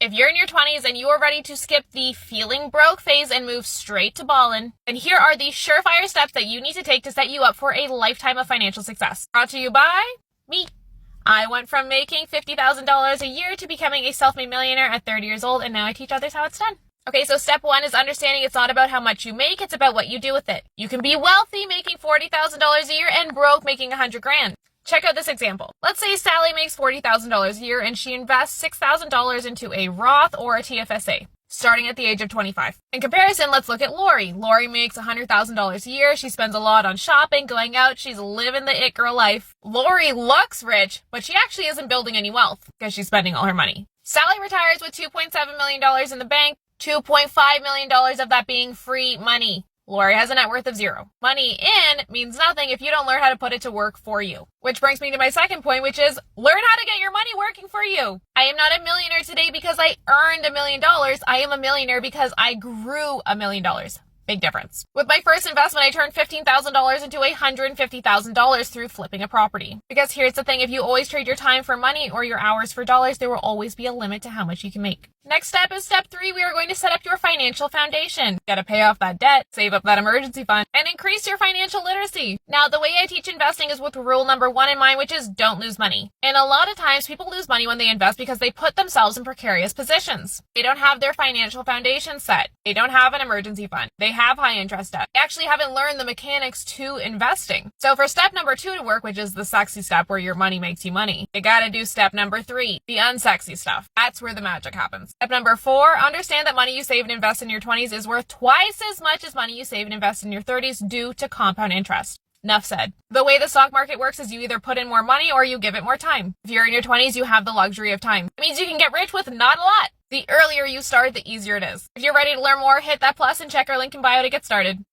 If you're in your 20s and you are ready to skip the feeling broke phase and move straight to ballin', then here are the surefire steps that you need to take to set you up for a lifetime of financial success. Brought to you by me. I went from making $50,000 a year to becoming a self-made millionaire at 30 years old, and now I teach others how it's done. Okay, so step one is understanding it's not about how much you make, it's about what you do with it. You can be wealthy making $40,000 a year and broke making $100,000. Check out this example. Let's say Sally makes $40,000 a year and she invests $6,000 into a Roth or a TFSA, starting at the age of 25. In comparison, let's look at Lori. Lori makes $100,000 a year. She spends a lot on shopping, going out. She's living the it girl life. Lori looks rich, but she actually isn't building any wealth because she's spending all her money. Sally retires with $2.7 million in the bank, $2.5 million of that being free money. Lori has a net worth of zero. Money in means nothing if you don't learn how to put it to work for you. Which brings me to my second point, which is learn how to get your money working for you. I am not a millionaire today because I earned $1 million. I am a millionaire because I grew $1 million. Big difference. With my first investment, I turned $15,000 into $150,000 through flipping a property. Because here's the thing, if you always trade your time for money or your hours for dollars, there will always be a limit to how much you can make. Next step is step 3. We are going to set up your financial foundation. You gotta pay off that debt, save up that emergency fund, and increase your financial literacy. Now, the way I teach investing is with rule number 1 in mind, which is don't lose money. And a lot of times people lose money when they invest because they put themselves in precarious positions. They don't have their financial foundation set. They don't have an emergency fund. They have high interest debt. They actually haven't learned the mechanics to investing. So for step number 2 to work, which is the sexy step where your money makes you money, you gotta do step number 3, the unsexy stuff. That's where the magic happens. Step number 4, understand that money you save and invest in your 20s is worth twice as much as money you save and invest in your 30s due to compound interest. Enough said. The way the stock market works is you either put in more money or you give it more time. If you're in your 20s, you have the luxury of time. It means you can get rich with not a lot. The earlier you start, the easier it is. If you're ready to learn more, hit that plus and check our link in bio to get started.